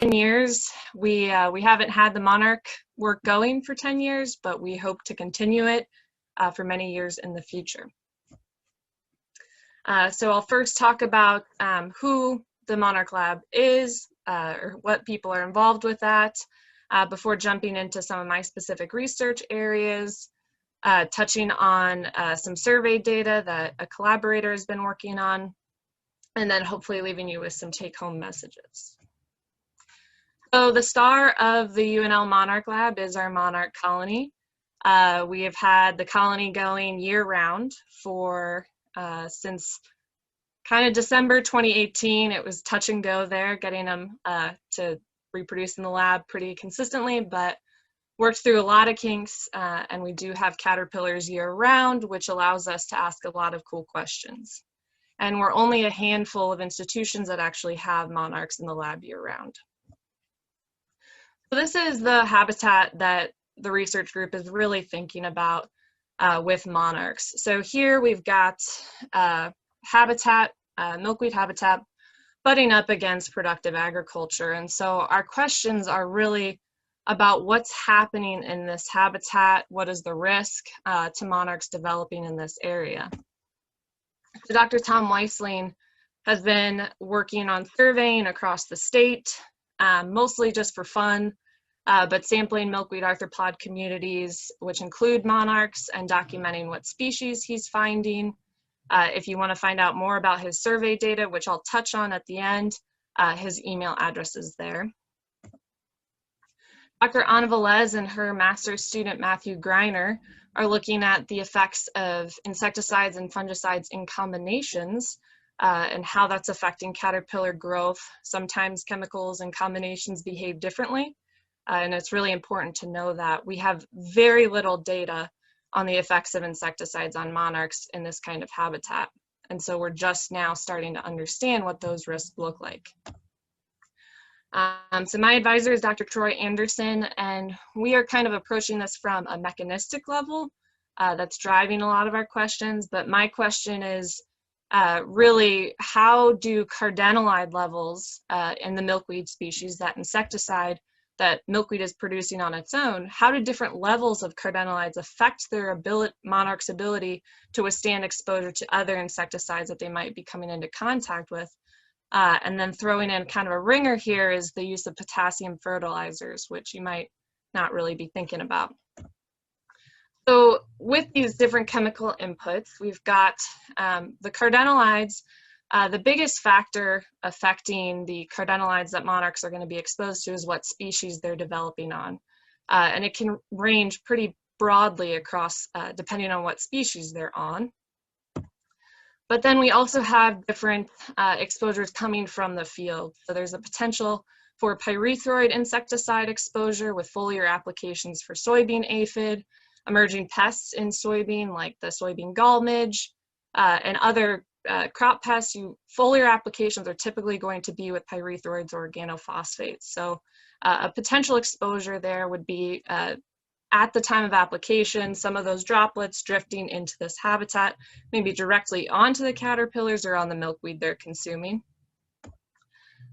10 years. We haven't had the Monarch work going for 10 years, but we hope to continue it for many years in the future. So I'll first talk about who the Monarch Lab is, or what people are involved with that, before jumping into some of my specific research areas, touching on some survey data that a collaborator has been working on, and then hopefully leaving you with some take-home messages. So the star of the UNL Monarch Lab is our Monarch Colony. We have had the colony going year-round for since kind of December 2018. It was touch and go there, getting them to reproduce in the lab pretty consistently, but worked through a lot of kinks, and we do have caterpillars year-round, which allows us to ask a lot of cool questions. And we're only a handful of institutions that actually have monarchs in the lab year-round. So this is the habitat that the research group is really thinking about with monarchs. So here we've got habitat, milkweed habitat, butting up against productive agriculture. And so our questions are really about what's happening in this habitat, what is the risk to monarchs developing in this area. So Dr. Tom Weisling has been working on surveying across the state, mostly just for fun, but sampling milkweed arthropod communities, which include monarchs, and documenting what species he's finding. If you want to find out more about his survey data, which I'll touch on at the end, his email address is there. Dr. Ana Velez and her master's student Matthew Greiner are looking at the effects of insecticides and fungicides in combinations and how that's affecting caterpillar growth. Sometimes chemicals and combinations behave differently, and it's really important to know that. We have very little data on the effects of insecticides on monarchs in this kind of habitat, and so we're just now starting to understand what those risks look like. So my advisor is Dr. Troy Anderson, and we are kind of approaching this from a mechanistic level that's driving a lot of our questions. But my question is really, how do cardinalite levels in the milkweed species, that insecticide that milkweed is producing on its own, how do different levels of cardinalides affect their monarch's ability to withstand exposure to other insecticides that they might be coming into contact with? And then throwing in kind of a ringer here is the use of potassium fertilizers, which you might not really be thinking about. So with these different chemical inputs, we've got the cardinalides. The biggest factor affecting the cardinalides that monarchs are going to be exposed to is what species they're developing on. And it can range pretty broadly across, depending on what species they're on. But then we also have different exposures coming from the field. So there's a potential for pyrethroid insecticide exposure with foliar applications for soybean aphid, emerging pests in soybean like the soybean gall midge, and other crop pests. Foliar applications are typically going to be with pyrethroids or organophosphates. So a potential exposure there would be at the time of application, some of those droplets drifting into this habitat, maybe directly onto the caterpillars or on the milkweed they're consuming.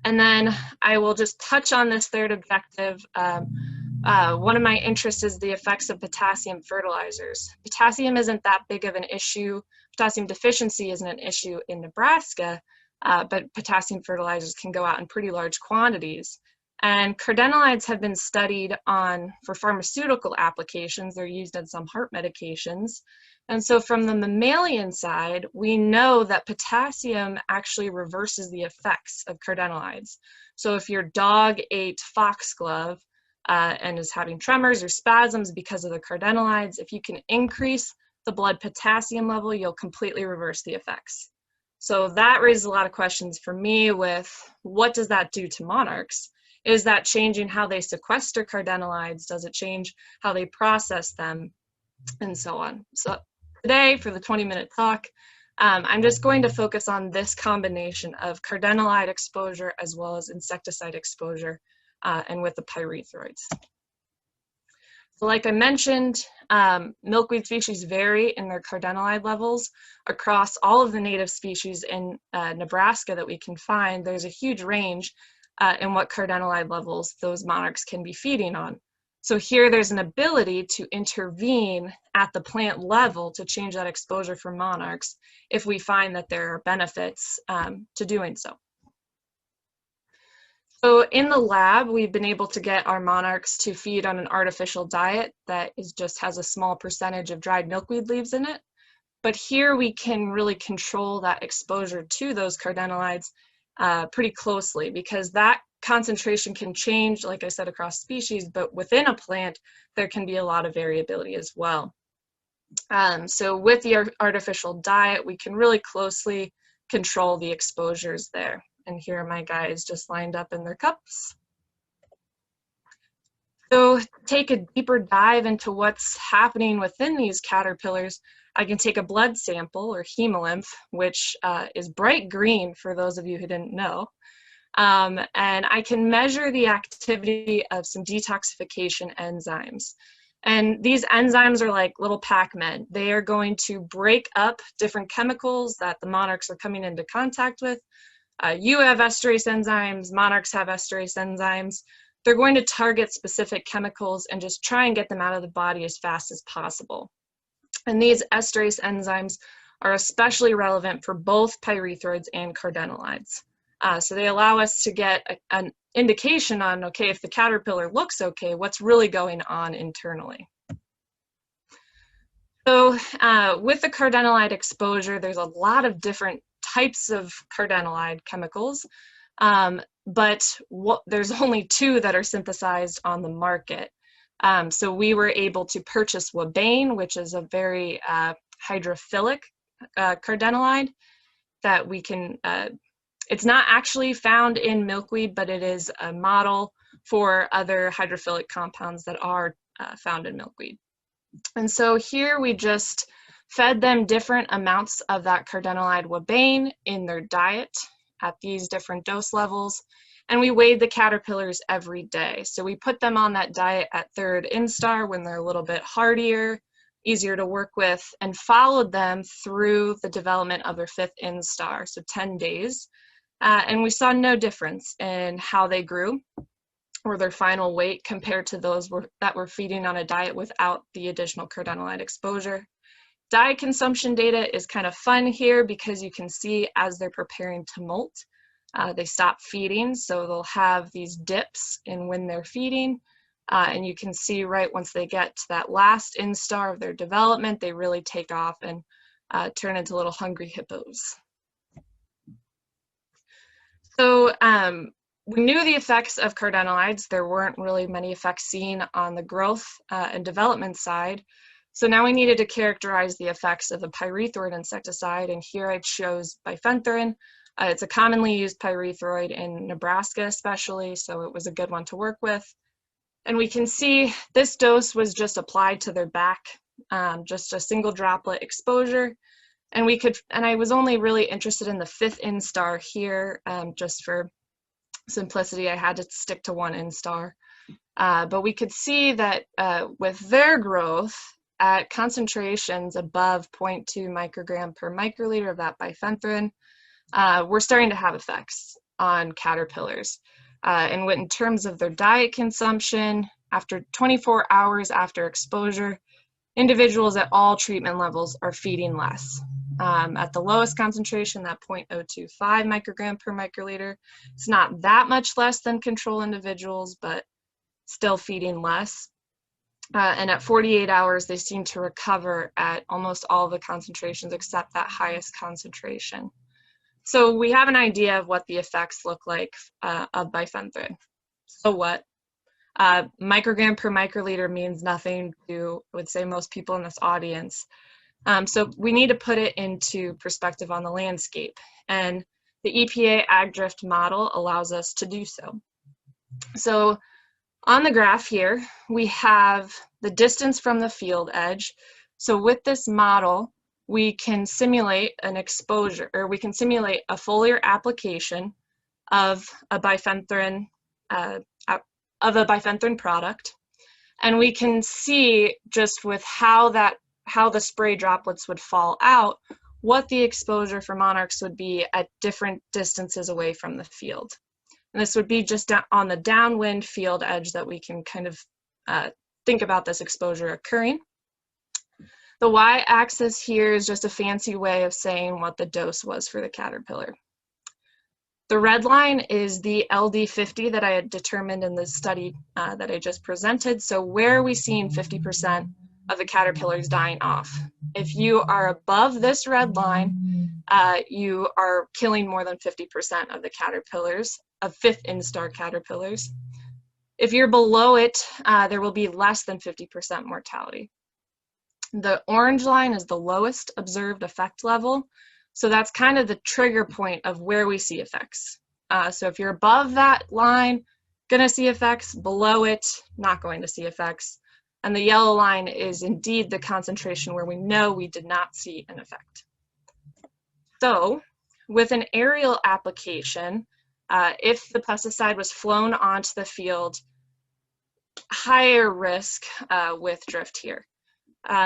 And then I will just touch on this third objective. One of my interests is the effects of potassium fertilizers. Potassium isn't that big of an issue. Potassium deficiency isn't an issue in Nebraska, but potassium fertilizers can go out in pretty large quantities. And cardinalides have been studied for pharmaceutical applications. They're used in some heart medications. And so from the mammalian side, we know that potassium actually reverses the effects of cardinalides. So if your dog ate foxglove and is having tremors or spasms because of the cardinalides, if you can increase the blood potassium level, you'll completely reverse the effects. So that raises a lot of questions for me with what does that do to monarchs? Is that changing how they sequester cardinalides? Does it change how they process them? And so on. So today, for the 20-minute talk, I'm just going to focus on this combination of cardinalite exposure as well as insecticide exposure and with the pyrethroids. So like I mentioned, milkweed species vary in their cardinalide levels across all of the native species in Nebraska that we can find. There's a huge range. and what cardinalide levels those monarchs can be feeding on. So here there's an ability to intervene at the plant level to change that exposure for monarchs if we find that there are benefits to doing so. So in the lab, we've been able to get our monarchs to feed on an artificial diet that just has a small percentage of dried milkweed leaves in it. But here we can really control that exposure to those cardinalides pretty closely, because that concentration can change, like I said, across species, but within a plant, there can be a lot of variability as well. So with the artificial diet, we can really closely control the exposures there. And here are my guys just lined up in their cups. So take a deeper dive into what's happening within these caterpillars. I can take a blood sample, or hemolymph, which is bright green for those of you who didn't know. And I can measure the activity of some detoxification enzymes. And these enzymes are like little Pac-Men. They are going to break up different chemicals that the monarchs are coming into contact with. You have esterase enzymes, monarchs have esterase enzymes. They're going to target specific chemicals and just try and get them out of the body as fast as possible. And these esterase enzymes are especially relevant for both pyrethroids and cardinalides. So they allow us to get an indication on, okay, if the caterpillar looks okay, what's really going on internally. So with the cardinalite exposure, there's a lot of different types of cardinalide chemicals, but there's only 2 that are synthesized on the market. So we were able to purchase wabane, which is a very hydrophilic cardinalide that we can, it's not actually found in milkweed, but it is a model for other hydrophilic compounds that are found in milkweed. And so here we just fed them different amounts of that cardinalide wabane in their diet at these different dose levels, and we weighed the caterpillars every day. So we put them on that diet at 3rd instar when they're a little bit hardier, easier to work with, and followed them through the development of their 5th instar, so 10 days. And we saw no difference in how they grew or their final weight compared to those that were feeding on a diet without the additional cardinalite exposure. Diet consumption data is kind of fun here because you can see as they're preparing to molt, they stop feeding, so they'll have these dips in when they're feeding, and you can see right once they get to that last instar of their development, they really take off and turn into little hungry hippos. So we knew the effects of cardinalides. There weren't really many effects seen on the growth and development side. So now we needed to characterize the effects of a pyrethroid insecticide, and here I chose bifenthrin. It's a commonly used pyrethroid in Nebraska especially, so it was a good one to work with. And we can see this dose was just applied to their back, just a single droplet exposure. And I was only really interested in the 5th instar here, just for simplicity, I had to stick to 1 instar. But we could see that with their growth, at concentrations above 0.2 microgram per microliter of that bifenthrin, we're starting to have effects on caterpillars. And in terms of their diet consumption, after 24 hours after exposure, individuals at all treatment levels are feeding less. At the lowest concentration, that 0.025 microgram per microliter, it's not that much less than control individuals, but still feeding less. And at 48 hours, they seem to recover at almost all the concentrations except that highest concentration. So we have an idea of what the effects look like of bifenthrin. So what? Microgram per microliter means nothing to, I would say, most people in this audience. So we need to put it into perspective on the landscape. And the EPA ag drift model allows us to do so. So on the graph here, we have the distance from the field edge. So with this model, we can simulate an exposure, or we can simulate a foliar application of a bifenthrin product. And we can see just with how the spray droplets would fall out, what the exposure for monarchs would be at different distances away from the field. And this would be just on the downwind field edge that we can kind of think about this exposure occurring. The y-axis here is just a fancy way of saying what the dose was for the caterpillar. The red line is the LD50 that I had determined in the study that I just presented. So where are we seeing 50% of the caterpillars dying off? If you are above this red line, you are killing more than 50% of the caterpillars, of 5th instar caterpillars. If you're below it, there will be less than 50% mortality. The orange line is the lowest observed effect level. So that's kind of the trigger point of where we see effects. So if you're above that line, gonna see effects. Below it, not going to see effects. And the yellow line is indeed the concentration where we know we did not see an effect. So with an aerial application, if the pesticide was flown onto the field, higher risk with drift here.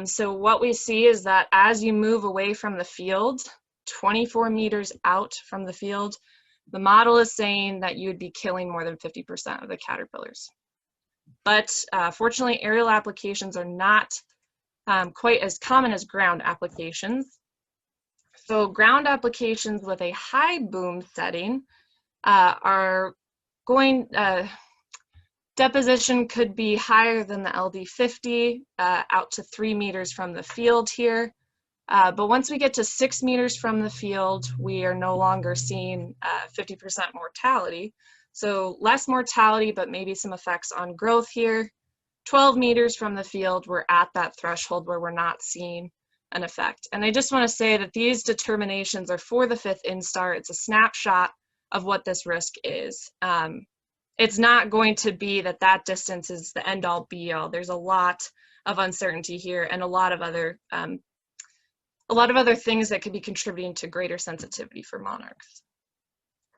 So what we see is that as you move away from the field, 24 meters out from the field, the model is saying that you would be killing more than 50% of the caterpillars. But fortunately, aerial applications are not quite as common as ground applications. So ground applications with a high boom setting are going, deposition could be higher than the LD50, out to 3 meters from the field here. But once we get to 6 meters from the field, we are no longer seeing 50% mortality. So less mortality, but maybe some effects on growth here. 12 meters from the field, we're at that threshold where we're not seeing an effect. And I just want to say that these determinations are for the 5th instar. It's a snapshot of what this risk is. It's not going to be that that distance is the end all be all. There's a lot of uncertainty here and a lot of other things that could be contributing to greater sensitivity for monarchs.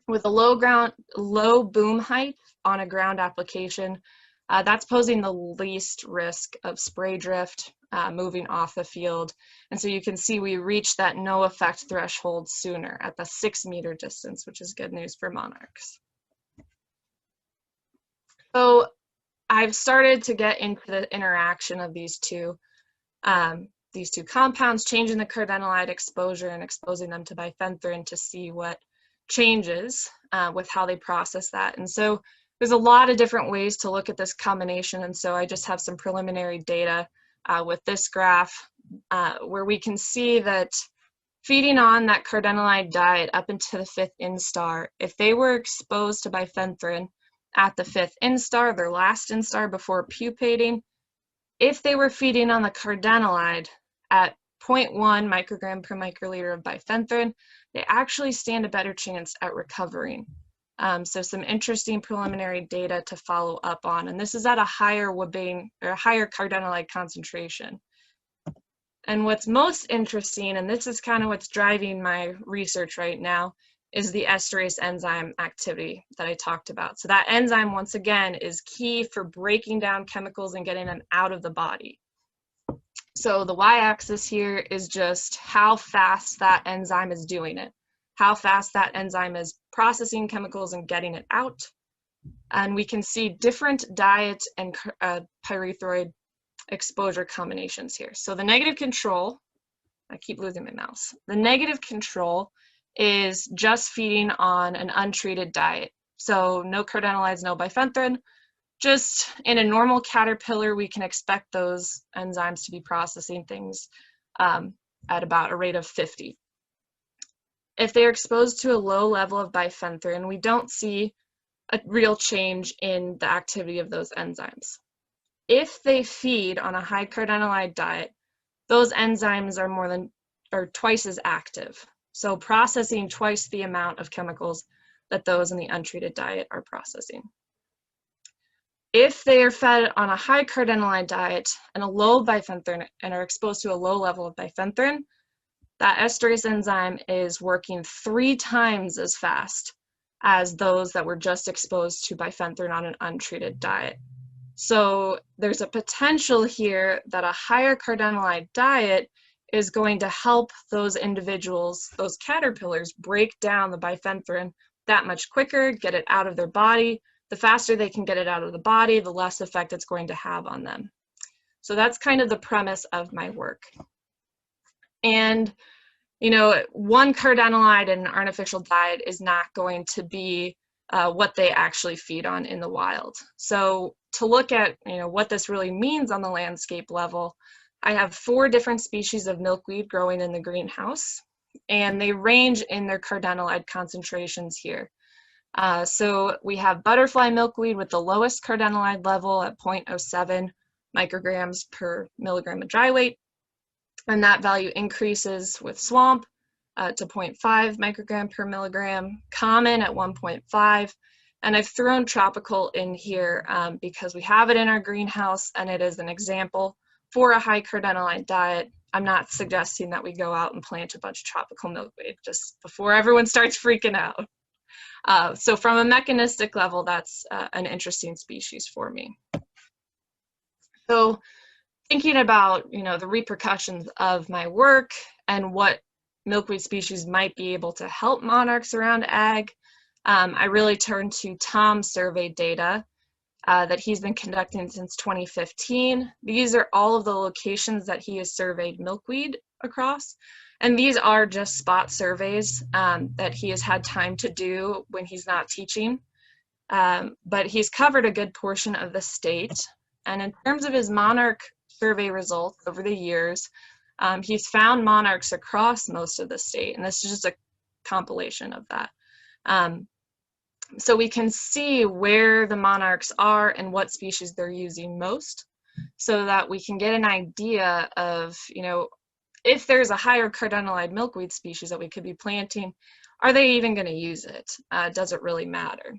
With a low boom height on a ground application, that's posing the least risk of spray drift moving off the field. And so you can see we reach that no effect threshold sooner at the 6 meter distance, which is good news for monarchs. So I've started to get into the interaction of these two compounds, changing the Cardinalite exposure and exposing them to bifenthrin to see what changes with how they process that. And so there's a lot of different ways to look at this combination. And so I just have some preliminary data with this graph where we can see that feeding on that Cardinalite diet up into the 5th instar, if they were exposed to bifenthrin at the 5th instar, their last instar before pupating, if they were feeding on the Cardinalite at 0.1 microgram per microliter of bifenthrin, they actually stand a better chance at recovering. So some interesting preliminary data to follow up on, and this is at a higher Wabane or higher Cardinalite concentration. And what's most interesting, and this is kind of what's driving my research right now, is the esterase enzyme activity that I talked about. So that enzyme, once again, is key for breaking down chemicals and getting them out of the body. So the y-axis here is just how fast that enzyme is doing it, how fast that enzyme is processing chemicals and getting it out. And we can see different diet and pyrethroid exposure combinations here. So the negative control, I keep losing my mouse, the negative control is just feeding on an untreated diet. So no Cardinalites, no bifenthrin. Just in a normal caterpillar, we can expect those enzymes to be processing things at about a rate of 50. If they're exposed to a low level of bifenthrin, we don't see a real change in the activity of those enzymes. If they feed on a high Cardinalite diet, those enzymes are twice as active. So processing twice the amount of chemicals that those in the untreated diet are processing. If they are fed on a high Cardinalite diet and a low bifenthrin and are exposed to a low level of bifenthrin, that esterase enzyme is working 3 times as fast as those that were just exposed to bifenthrin on an untreated diet. So there's a potential here that a higher Cardinalite diet is going to help those individuals, those caterpillars, break down the bifenthrin that much quicker, get it out of their body. The faster they can get it out of the body, the less effect it's going to have on them. So that's kind of the premise of my work. And, you know, one cardinalite in an artificial diet is not going to be what they actually feed on in the wild. So to look at, you know, what this really means on the landscape level, I have 4 different species of milkweed growing in the greenhouse, and they range in their cardinalite concentrations here. So we have butterfly milkweed with the lowest cardinalite level at 0.07 micrograms per milligram of dry weight, and that value increases with swamp to 0.5 microgram per milligram, common at 1.5, and I've thrown tropical in here because we have it in our greenhouse and it is an example for a high cardinalite diet. I'm not suggesting that we go out and plant a bunch of tropical milkweed just before everyone starts freaking out. So from a mechanistic level, that's an interesting species for me. So thinking about, you know, the repercussions of my work and what milkweed species might be able to help monarchs around ag, I really turned to Tom's survey data that he's been conducting since 2015. These are all of the locations that he has surveyed milkweed across. And these are just spot surveys that he has had time to do when he's not teaching. But he's covered a good portion of the state. And in terms of his monarch survey results over the years, he's found monarchs across most of the state. And this is just a compilation of that. So we can see where the monarchs are and what species they're using most, so that we can get an idea of, you know, if there's a higher cardinalite milkweed species that we could be planting, are they even going to use it? Does it really matter?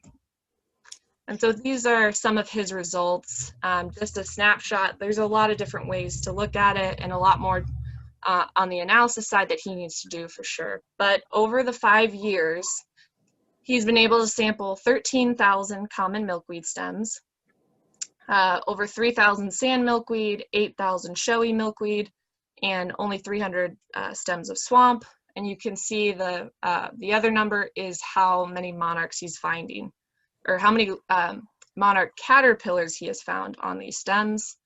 And so these are some of his results, just a snapshot. There's a lot of different ways to look at it and a lot more on the analysis side that he needs to do for sure. But over the 5 years, he's been able to sample 13,000 common milkweed stems, over 3,000 sand milkweed, 8,000 showy milkweed, and only 300 stems of swamp. And you can see the other number is how many monarchs he's finding, or how many monarch caterpillars he has found on these stems.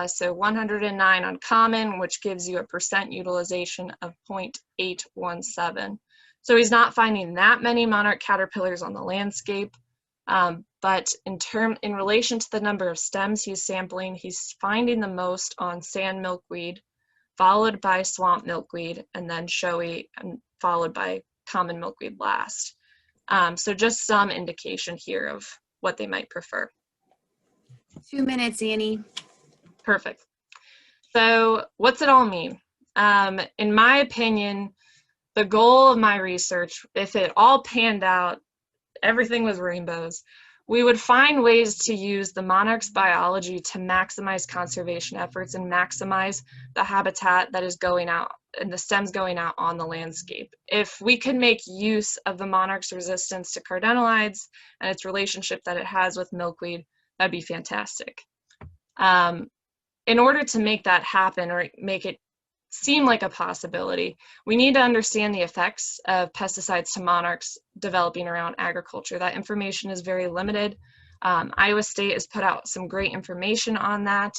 So 109 on common, which gives you a percent utilization of 0.817. So he's not finding that many monarch caterpillars on the landscape, but in relation to the number of stems he's sampling, he's finding the most on sand milkweed, followed by swamp milkweed, and then showy, and followed by common milkweed last. So just some indication here of what they might prefer. 2 minutes, Annie. Perfect. So what's it all mean? In my opinion, the goal of my research, if it all panned out, everything was rainbows, we would find ways to use the monarch's biology to maximize conservation efforts and maximize the habitat that is going out and the stems going out on the landscape. If we could make use of the monarch's resistance to cardinalides and its relationship that it has with milkweed, that'd be fantastic. In order to make that happen, or make it seem like a possibility, we need to understand the effects of pesticides to monarchs developing around agriculture. That information is very limited. Iowa State has put out some great information on that,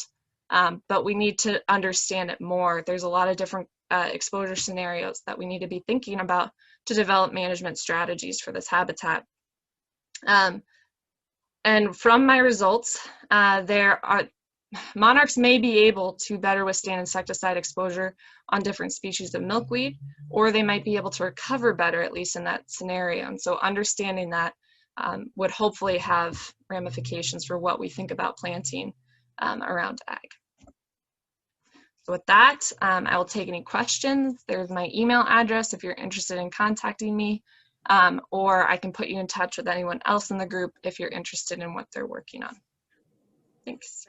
but we need to understand it more. There's a lot of different exposure scenarios that we need to be thinking about to develop management strategies for this habitat. And from my results, monarchs may be able to better withstand insecticide exposure on different species of milkweed, or they might be able to recover better, at least in that scenario. And so understanding that would hopefully have ramifications for what we think about planting around ag. So with that, I will take any questions. There's my email address if you're interested in contacting me, or I can put you in touch with anyone else in the group if you're interested in what they're working on. Thanks.